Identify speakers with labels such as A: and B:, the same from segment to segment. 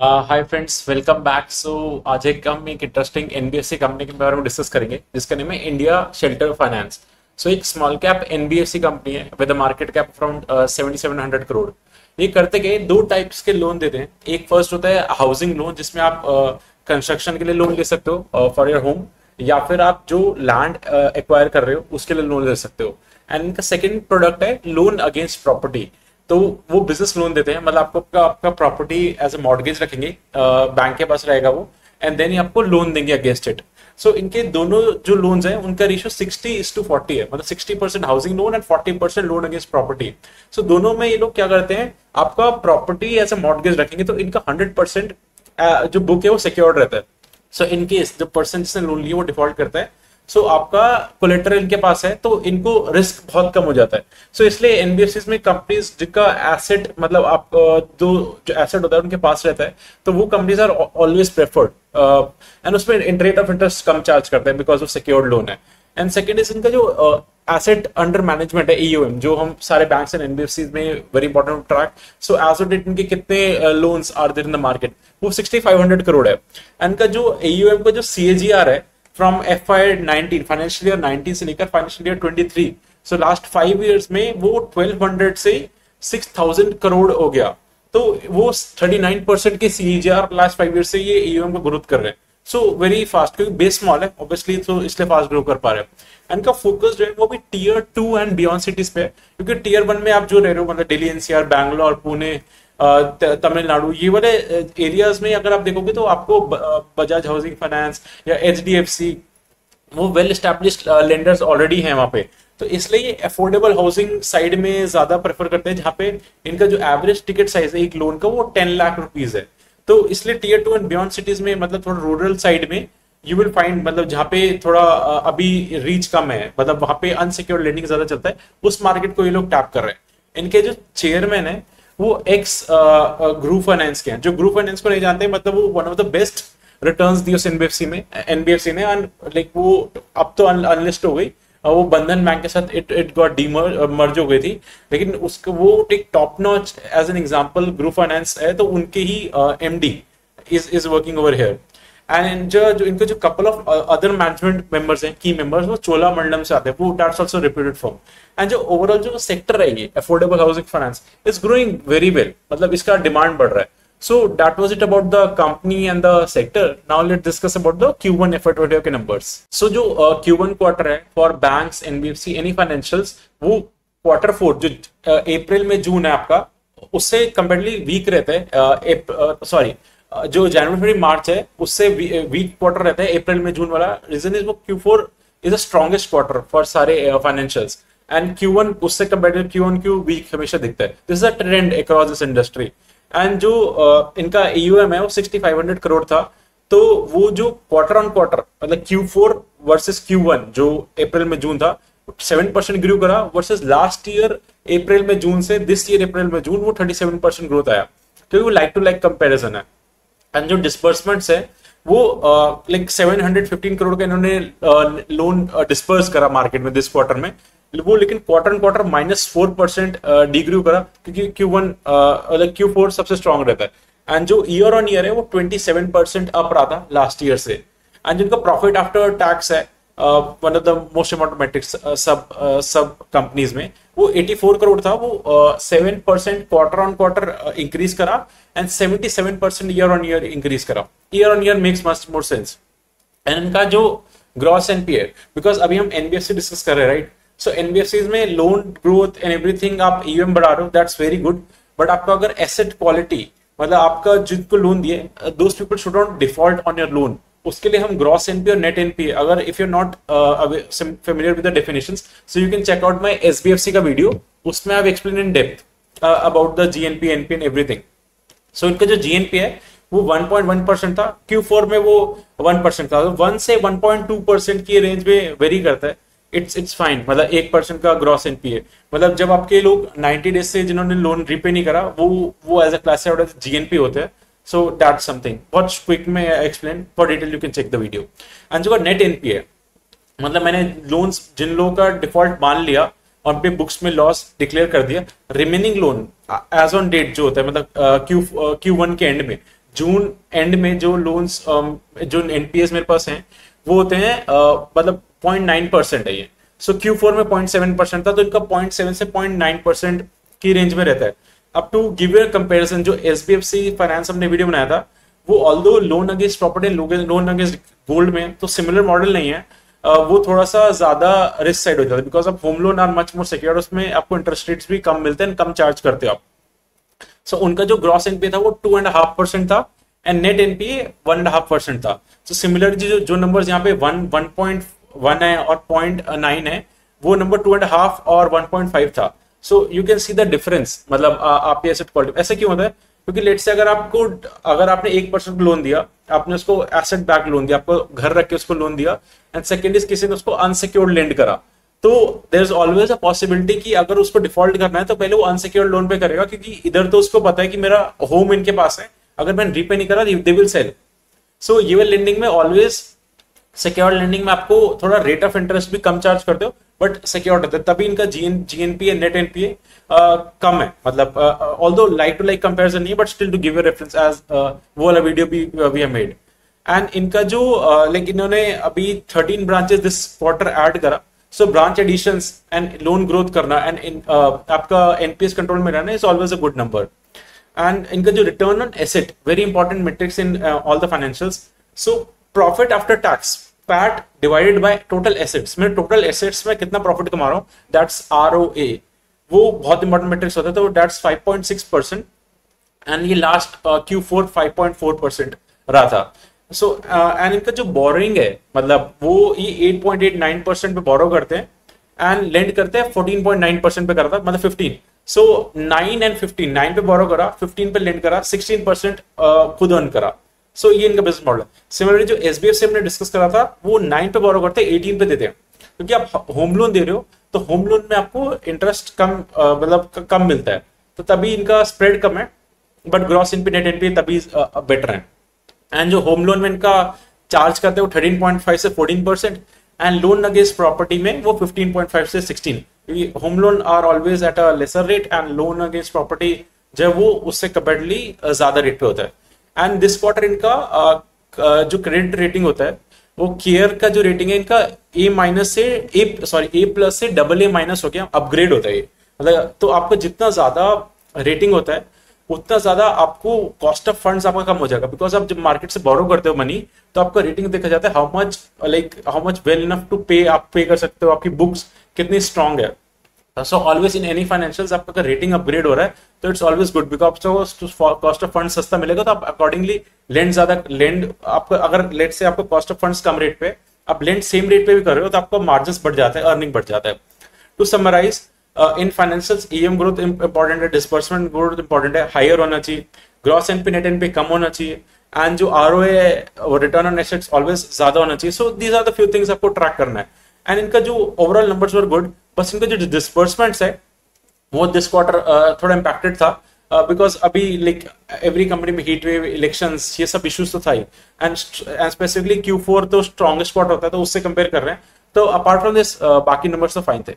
A: हाय friends, welcome back. So आज हम एक इंटरेस्टिंग एनबीएफसी कंपनी के बारे में डिस्कस करेंगे जिसका नेम है इंडिया शेल्टर फाइनेंस। सो एक स्मॉल कैप एनबीएफसी कंपनी है with market cap around 7700 crore. ये करते गए दो टाइप्स के लोन देते हैं। एक फर्स्ट होता है हाउसिंग लोन, जिसमें आप कंस्ट्रक्शन के लिए लोन ले सकते हो फॉर योर होम, या फिर आप जो लैंड एक्वायर कर रहे हो उसके लिए लोन ले सकते हो। एंड इनका सेकेंड प्रोडक्ट है लोन अगेंस्ट प्रॉपर्टी। तो वो बिजनेस लोन देते हैं, मतलब आपको आपका प्रॉपर्टी एज ए मॉर्गेज रखेंगे, बैंक के पास रहेगा वो, एंड देन आपको लोन देंगे अगेंस्ट इट। सो इनके दोनों जो लोन्स हैं उनका रेशियो 60:40 है, मतलब 60% housing loan and 40% loan against property. So दोनों में ये लोग क्या करते हैं, आपका प्रॉपर्टी एज ए मॉर्गेज रखेंगे तो इनका 100% जो बुक है वो सिक्योर्ड रहता है। सो इनकेस जो पर्सन जिसने लोन लिया वो डिफॉल्ट करता है, सो आपका कोलेटरल इनके पास है तो इनको रिस्क बहुत कम हो जाता है। सो इसलिए एनबीएफसी में कंपनीज जिनका एसेट, मतलब आप जो एसेट होता है उनके पास रहता है, तो वो companies are always preferred. And उसमें रेट ऑफ इंटरेस्ट कम चार्ज करते हैं बिकॉज ऑफ सिक्योर्ड लोन है। एंड सेकेंड इज इनका जो एसेट अंडर मैनेजमेंट है, ईओएम, जो हम सारे बैंक्स एंड एनबीएफसी में very important track. So as of date इनके कितने loans are there in the market, वो 6500 करोड़ है। एंड का जो एयूएम का जो सीएजीआर है फ्रॉम FY19 फाइनेंशियल ईयर 19 से लेकर financial year 23, so last 5 years में वो 1200 से 6000 करोड़ हो गया। तो वो 39% के सीजीआर लास्ट 5 इयर्स से ये ईओएम को ग्रोथ कर रहे हैं। सो वेरी फास्ट, क्योंकि बेस स्मॉल है ऑब्वियसली, तो इसलिए फास्ट ग्रो कर पा रहे हैं। इनका फोकस जो है वो भी टियर 2 एंड बियॉन्ड सिटीज पे है, क्योंकि टियर 1 में आप जो रह रहे हो, मतलब दिल्ली एनसीआर, बैंगलोर, पुणे, तमिलनाडु, ये वाले एरियाज में अगर आप देखोगे तो आपको बजाज हाउसिंग फाइनेंस या एचडीएफसी, वो वेल स्टैब्लिश्ड लेंडर्स ऑलरेडी हैं वहां पे। तो इसलिए ये अफोर्डेबल हाउसिंग साइड में ज्यादा प्रेफर करते हैं, जहां पे इनका जो एवरेज टिकट साइज है एक लोन का वो 10 लाख रुपीज है। तो इसलिए टियर 2 एंड बियॉन्ड सिटीज में, मतलब थोड़ा रूरल साइड में यू विल फाइंड, मतलब जहां पे थोड़ा अभी रीच कम है, मतलब वहां पे अनसिक्योर्ड लेंडिंग ज्यादा चलता है, उस मार्केट को ये लोग टैप कर रहे हैं। इनके जो चेयरमैन है वो एक्स ग्रुप फाइनेंस के हैं। जो ग्रुप फाइनेंस को नहीं जानते, मतलब वो one of the best returns दी उस एनबीएफसी ने, लाइक वो अब तो अनलिस्ट हो गई, वो बंधन बैंक के साथ इट गॉट मर्ज हो गई थी, लेकिन उसको वो एक top notch as an example group finance है, तो उनके ही MD is working over here. And जो इनके जो couple of other management members हैं, की मेंबर्स, वो चोलामंडलम से आते हैं, वो that's also reputed firm. And जो ओवरऑल जो सेक्टर रहेगी affordable housing finance is growing very well, मतलब इसका डिमांड बढ़ रहा है। So that was it about the company and the sector. Now let's discuss about the Q1 FY25 के numbers. So जो Q1 quarter है for banks, NBFC, any financials, वो Q4 जो अप्रैल में जून है आपका, उससे कंपेरेटिवली वीक रहता है। सॉरी, जो जनवरी फरवरी मार्च है उससे वीक क्वार्टर रहता है अप्रैल में जून वाला। रीजन इज वो Q4 is the strongest quarter for सारे फाइनेंशियल्स, एंड Q1 उससे कंपेरेटिव Q1 वीक हमेशा दिखता है। This is a trend across this industry. And जो इनका AUM है वो 6500 करोड़ था। तो वो जो क्वार्टर ऑन क्वार्टर, मतलब Q4 वर्सेस Q1 जो अप्रैल में जून था, 7% ग्रो करा, वर्सेस लास्ट ईयर अप्रैल में जून से दिस ईयर अप्रैल में जून वो 37% ग्रोथ आया, क्योंकि वो लाइक टू लाइक कंपेरिजन है। एंड जो डिस्बर्समेंट्स है वो लाइक 715 करोड़ का इन्होंने लोन डिस्पर्स करा मार्केट में दिस क्वार्टर में, वो लेकिन क्वार्टर क्वार्टर -4% डिग्री करा, क्योंकि Q4 सबसे स्ट्रॉन्ग रहता है। एंड जो ईयर ऑन ईयर है वो 27% अप रहा था लास्ट ईयर से। एंड जिनका प्रॉफिट आफ्टर टैक्स है one of the most important metrics सब कंपनीज में, वो 84 करोड़ था, वो 7% क्वार्टर ऑन क्वार्टर इंक्रीज करा and 77% year on year increase करा। Year on year makes much more sense. And इनका जो ग्रॉस एनपीए, बिकॉज अभी हम एनबीएफसी डिस्कस कर रहे हैं, राइट? सो एनबीएफसीज में लोन ग्रोथ एंड एवरीथिंग, आप ईएम बढ़ा रहे हो, दैट्स वेरी गुड, बट आपका अगर एसेट क्वालिटी, मतलब आपका जिनको लोन दिए, those people should not default on your loan. उसके लिए हम ग्रॉस एनपीए और नेट एनपीए, अगर if you not familiar with the definitions, so you can check out my SBFC का वीडियो, उसमें I explain in depth about the GNP, NP and everything. So इनका जो GNP है वो 1.1% था, Q4 में वो 1% था, 1 से 1.2% की रेंज में वेरी करता है। इट्स फाइन, मतलब 1% का ग्रॉस एनपीए, मतलब जब आपके लोग 90 डेज से जिन्होंने लोन रीपे नहीं करा, वो as a classified as GNP होते हैं। सो दैट्स समथिंग बहुत क्विक में explain, for detail you can check the video. And जो नेट एनपीए, मतलब मैंने लोन्स जिन लोगों का डिफॉल्ट मान लिया और पे बुक्स में लॉस डिक्लेयर कर दिया, remaining loan as on date जो होता है, मतलब Q1 के एंड में जून एंड में जो लोन्स जो एनपीएस मेरे पास हैं वो होते हैं मतलब 0.9% है ये। सो Q4 में 0.7% था, तो इनका 0.7 से 0.9% की रेंज में रहता है। अब टू गिव यू कंपैरिजन, जो एसबीएफसी फाइनेंस हमने वीडियो बनाया था वो although loan against property, loan against gold में तो सिमिलर मॉडल नहीं है, वो थोड़ा सा ज्यादा रिस्क साइड हो जाता है, because of home loan are much more secure, उसमें आपको इंटरेस्ट रेट्स भी कम मिलते हैं, कम चार्ज करते हो आप। सो उनका जो ग्रॉस एनपीए था वो 2.5% था एंड नेट एनपीए 1.5% था। सो सिमिलरली जो नंबर्स यहाँ पे 1.1 है और 0.9 है, वो नंबर 2.5 और 1.5 था। सो you can see the difference, मतलब आपकी एसेट क्वालिटी ऐसे क्यों होता है, क्योंकि लेट से अगर आपने 1% लोन दिया, आपने उसको एसेट बैक लोन दिया, आपको घर रख के उसको लोन दिया, एंड सेकेंड इज किसी ने उसको अनसिक्योर्ड लेंड करा, तो there is always a possibility कि अगर उसको डिफॉल्ट करना है तो पहले वो अनसिक्योर्ड लोन पे करेगा, क्योंकि इधर तो उसको पता है कि मेरा होम इनके पास है, अगर मैंने रीपे नहीं करा दे विल सेल। सो ये वाली लेंडिंग में ऑलवेज, सिक्योर्ड लेंडिंग में आपको थोड़ा रेट ऑफ इंटरेस्ट भी कम चार्ज करते हो, बट सिक्योर्ड होता है, तभी इनका जीएनपी नेट एनपीए कम है, मतलब although like to like comparison नहीं है, but still to give you reference as वो वाला वीडियो भी वी हैव मेड। एंड इनका जो लाइक इन्होंने अभी 13 ब्रांचेस दिस क्वार्टर ऐड करा, so branch additions and loan growth करना एंड आपका एनपीएस कंट्रोल में रहना is always a good number. And इनका जो return on asset, very important metrics in all the financials. So profit after tax, PAT divided by total assets, मैं total assets में कितना profit कमा रहा हूँ, दैट्स आरओए, वो बहुत इंपॉर्टेंट मेट्रिक्स होता है, तो दैट्स 5.6%, एंड ये लास्ट Q4 5.4% रहा था। सो एंड इनका जो बोरोइंग है, मतलब वो ये 8.89% पे बोरो करते हैं एंड लेंड करते हैं 14.9% पे करता है, मतलब 15। सो 9 एंड 15, 9 पे बोरो करा, 15 पे लेंड करा, 16% खुद अर्न करा। सो ये इनका बिजनेस मॉडल है। सिमिलरली जो एसबीएफसी हमने डिस्कस करा था, वो 9 पे बोरो करते हैं, 18 पे देते हैं, क्योंकि आप होम लोन दे रहे हो तो होम लोन में आपको इंटरेस्ट कम मतलब कम मिलता है, तो तभी इनका स्प्रेड कम है, but gross NPA net NP तभी बेटर है। एंड जो होम लोन में इनका चार्ज करते हैं वो 13.5 से 14%, एंड लोन अगेंस्ट प्रॉपर्टी में वो 15.5 से 16, क्योंकि home loan are always at a lesser rate and loan against property जब वो उससे कंपेरेटिवली ज्यादा रेट पे होता है। एंड दिस क्वार्टर इनका जो क्रेडिट रेटिंग होता है, वो केयर का जो रेटिंग है इनका A- से A+ से AA- हो गया, अपग्रेड होता है ये, मतलब तो आपका जितना ज्यादा रेटिंग होता है उतना ज्यादा आपको कॉस्ट ऑफ फंड्स आपका कम हो जाएगा, बिकॉज आप जब मार्केट से बोरो करते हो मनी, तो आपका रेटिंग देखा जाता है, how much well enough to pay, आप पे कर सकते हो, आपकी बुक्स कितनी स्ट्रांग है। So always in any financials आपका अगर रेटिंग अपग्रेड हो रहा है तो it's always good, because cost of fund सस्ता मिलेगा, तो आप अकॉर्डिंगली लेंड आपका, अगर लेट से आपको cost of funds come rate पे, आप लेंड सेम रेट पे भी कर रहे हो, तो आपका मार्जिन बढ़ जाता है, अर्निंग बढ़ जाता है। To summarize, in financials AUM growth important है, डिस्बर्समेंट ग्रोथ इंपॉर्टेंट है, हायर होना चाहिए, ग्रॉस एनपी नेट एनपी कम होना चाहिए, एंड जो आरओए है रिटर्न ऑन एसेट्स ऑलवेज ज्यादा होना चाहिए। So these are the few things आपको ट्रैक करना है। एंड इनका जो ओवरऑल नंबर्स वर गुड, बस इनका जो डिस्बर्समेंट्स है वो दिस क्वार्टर थोड़ा इंपैक्टेड था, बिकॉज अभी लाइक एवरी कंपनी में हीट वेव, इलेक्शंस, ये सब इश्यूज तो था ही, एंड स्पेसिफिकली Q4 तो स्ट्रॉन्गेस्ट क्वार्टर होता है, तो उससे कंपेयर कर रहे हैं, तो अपार्ट फ्रॉम दिस बाकी नंबर्स तो फाइन थे।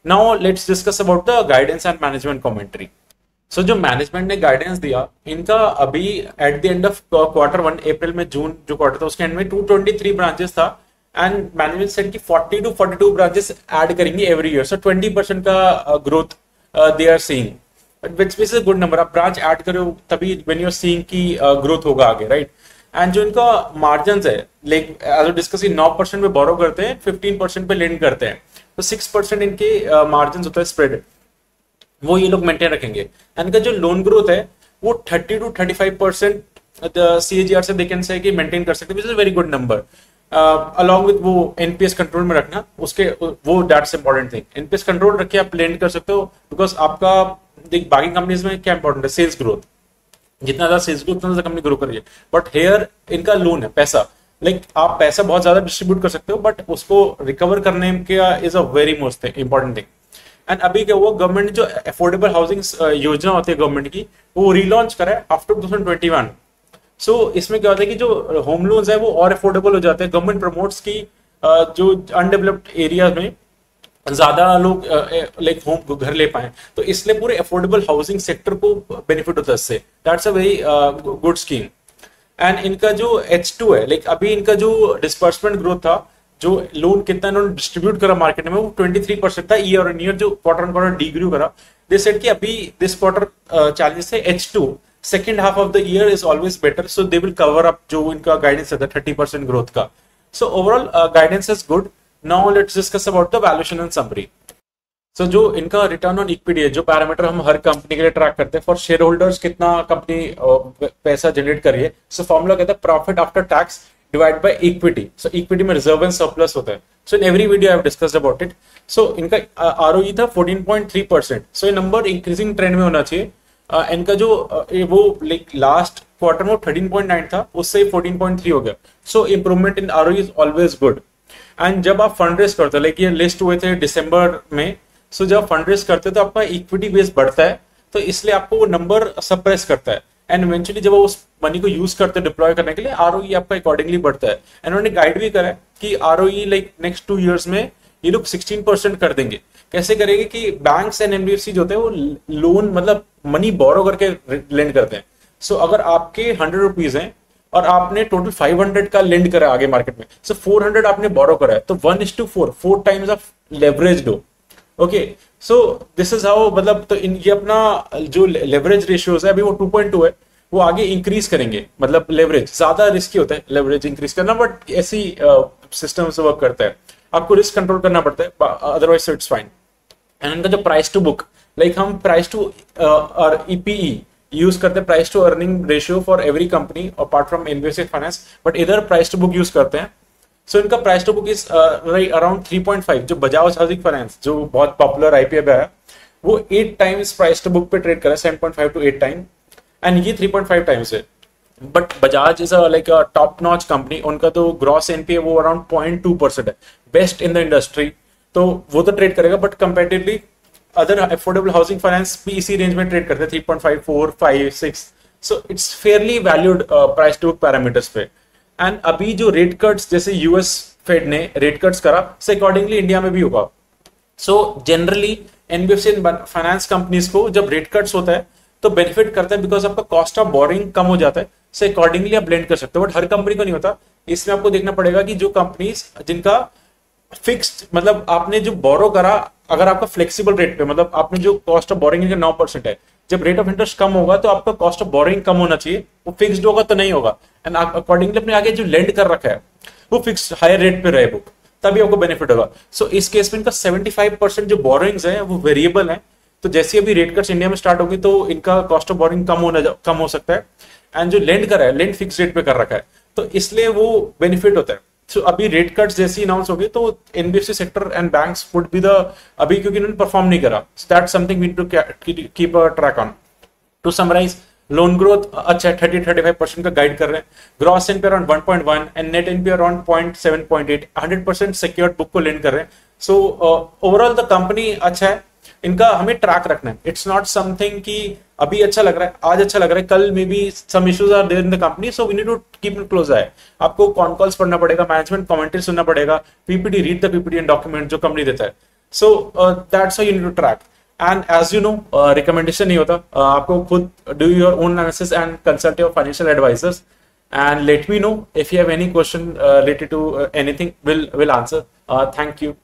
A: Now let's discuss about the guidance and management commentary. So जो मैनेजमेंट ने गाइडेंस दिया इनका, अभी at the end of Q1 April में, जून जो क्वार्टर था उसके एंड में 223 ब्रांचेस था, एंड मैनेजमेंट सेड कि 40 to 42 ब्रांचेस ऐड करेंगे एवरी ईयर, सो 20% का growth they are seeing, which is a good number. आप ब्रांच ऐड करो तभी व्हेन यू आर सीइंग की ग्रोथ होगा आगे, राइट। एंड जो इनका मार्जिन है, लाइक एज डिस्कस, 9% पे बोरो करते हैं, 15% पे लेंड करते हैं, तो 6% इनके मार्जिन होता है स्प्रेड, वो ये लोग मेंटेन रखेंगे। एंड इनका जो लोन ग्रोथ है वो 30 to 35% CAGR से दे कैन से कि मेंटेन कर सकते हैं, which is very good number. Along with वो एनपीएस कंट्रोल में रखना, उसके वो that's important thing, NPS control रख के आप लेंड कर सकते हो, बिकॉज आपका देख बाकी कंपनीज में क्या इंपॉर्टेंट है, सेल्स ग्रोथ, जितना ज्यादा सेल्स ग्रोथ उतना ज्यादा कंपनी ग्रो करिए, बट हेयर इनका लोन है, पैसा, लाइक आप पैसा बहुत ज्यादा डिस्ट्रीब्यूट कर सकते हो, बट उसको रिकवर करने का is a very most important thing. And अभी क्या हुआ, गवर्नमेंट जो अफोर्डेबल हाउसिंग योजना होती है गवर्नमेंट की, वो रिलॉन्च करा है आफ्टर 2021। सो इसमें क्या होता है कि जो होम लोन्स है वो और अफोर्डेबल हो जाते हैं, गवर्नमेंट प्रमोट्स की जो अनडेवलप्ड एरिया में ज्यादा लोग लाइक होम घर ले पाए, तो इसलिए पूरे अफोर्डेबल हाउसिंग सेक्टर को बेनिफिट होता है इससे, that's a very good scheme. And इनका जो H2 है, लाइक अभी इनका जो डिस्पर्समेंट ग्रोथ था, जो लोन कितना इन्होंने डिस्ट्रीब्यूट करा मार्केट में, वो 23% था ईयर ऑन ईयर, जो क्वार्टर ऑन क्वार्टर डिग्रू करा। दे सेड कि अभी दिस क्वार्टर चैलेंजेस है H2, second half of the year is always better, so they will cover up जो इनका गाइडेंस है 30% ग्रोथ का। So overall guidance is good. Now let's discuss about the valuation and summary. So जो इनका return on equity है, जो parameter हम हर company के लिए ट्रैक करते हैं फॉर शेयर होल्डर्स, कितना कंपनी पैसा जनरेट करी है, सो फॉर्मूला कहता है profit after tax divide by equity. So equity में रिजर्व एंड सरप्लस होता है। So in every video I have discussed about it. So इनका ROE था 14.3%। सो ये नंबर इंक्रीजिंग ट्रेंड में होना चाहिए। इनका जो वो लाइक लास्ट क्वार्टर में 13.9 था, उससे 14.3 हो गया। So improvement in ROE is always good. And जब आप फंड रेज करते हो, लाइक ये लिस्ट हुए थे दिसंबर में, सो जब फंड रेज करते हो तो आपका इक्विटी बेस बढ़ता है, तो इसलिए आपको वो नंबर सप्रेस करता है। एंड इवेंचुअली जब वो उस मनी को यूज करते हैं डिप्लॉय करने के लिए, ROE आपका अकॉर्डिंगली बढ़ता है। एंड उन्होंने गाइड भी करा है कि ROE लाइक नेक्स्ट 2 years में ये लोग 16% कर देंगे। कैसे करेंगे कि बैंक्स एंड NBFC जो होते हैं वो लोन मतलब मनी बोरो करके लेंड करते हैं। सो अगर आपके 100 रुपीज हैं और आपने टोटल 500 का लेंड करा आगे मार्केट में, सो 400 आपने बोरो करा है, तो 1:4, 4 टाइम्स ऑफ लेवरेज दो। Okay, so this is how, मतलब तो ये अपना जो लेवरेज रेशियोज है अभी वो 2.2 है, वो आगे इंक्रीज करेंगे। मतलब लेवरेज ज्यादा रिस्की होता है लेवरेज इंक्रीज करना, बट ऐसी सिस्टम से वर्क करता है, आपको रिस्क कंट्रोल करना पड़ता है, अदरवाइज इट्स फाइन। एंड इनका जो प्राइस टू बुक, लाइक हम प्राइस टू और EPE यूज करते हैं, price to earning ratio for every company apart from NBFC finance, but इधर प्राइस टू बुक यूज करते हैं। सो इनका price to book is around 3.5। जो बजाज हाउसिंग फाइनेंस जो बहुत पॉपुलर IPO है, वो 8 टाइम्स प्राइस टू बुक पे ट्रेड कर रहा है, 7.5 to 8 टाइम, एंड ये 3.5 टाइम्स है। But Bajaj is like a top notch company, उनका तो ग्रॉस NPA वो अराउंड 0.2% है, बेस्ट इन द इंडस्ट्री, तो वो तो ट्रेड करेगा। But comparatively other affordable housing finance भी इसी रेंज में ट्रेड करते हैं, 3.5, 4, 5, 6। So it's fairly valued price to book parameters पे। एंड अभी जो रेट कट्स, जैसे US फेड ने रेट कट्स करा, से अकॉर्डिंगली इंडिया में भी होगा। So generally NBFC finance companies को जब रेट कट्स होता है तो बेनिफिट करता है, बिकॉज आपका कॉस्ट ऑफ बोरिंग कम हो जाता है, से अकॉर्डिंगली आप ब्लेंड कर सकते हो। बट हर कंपनी को नहीं होता, इसमें आपको देखना पड़ेगा कि जो कंपनीज जिनका फिक्स्ड, मतलब आपने जो बोरो करा, अगर आपका फ्लेक्सिबल रेट पे, मतलब आपने जो कॉस्ट ऑफ बोरिंग 9% है, जब रेट ऑफ इंटरेस्ट कम होगा तो आपका कॉस्ट ऑफ बोरिंग कम होना चाहिए, वो फिक्स्ड होगा तो नहीं होगा। एंड अकॉर्डिंगली अपने आगे जो लेंड कर रखा है वो फिक्स हायर रेट पे रहे बुक, तभी आपको बेनिफिट होगा। सो इस केस में इनका 75% जो बोरिंग्स है वो वेरिएबल है, तो जैसे अभी रेट कट्स इंडिया में स्टार्ट होगी तो इनका कॉस्ट ऑफ बोरिंग कम हो सकता है। एंड जो लेंड कर रहा है, लेंड फिक्स रेट पे कर रखा है, तो इसलिए वो बेनिफिट होता है। सो अभी रेट कट्स जैसी अनाउंस होगी तो NBFC sector and banks would be the, अभी क्योंकि इन्होंने परफॉर्म नहीं करा, so that's something we need to keep a track on. To summarize, loan growth अच्छा है, 30-35% का गाइड कर रहे हैं, gross NPA around 1.1 and net NPA around 0.7-0.8, 100% secured book को लेंड कर रहे हैं। सो ओवरऑल द कंपनी अच्छा है, इनका हमें ट्रैक रखना है। इट्स नॉट समथिंग कि अभी अच्छा लग रहा है, आज अच्छा लग रहा है, कल may be some issues are there in the company, so we need to keep it close eye. आपको कॉन कॉल्स पढ़ना पड़ेगा, मैनेजमेंट कमेंट्री सुनना पड़ेगा, PPT, read the PPT and document जो कंपनी देता है। So that's how you need to track. And as you know, recommendation नहीं होता, आपको खुद do your own analysis and consult your financial advisors and let me know if you have any question related to anything. We'll answer. Thank you.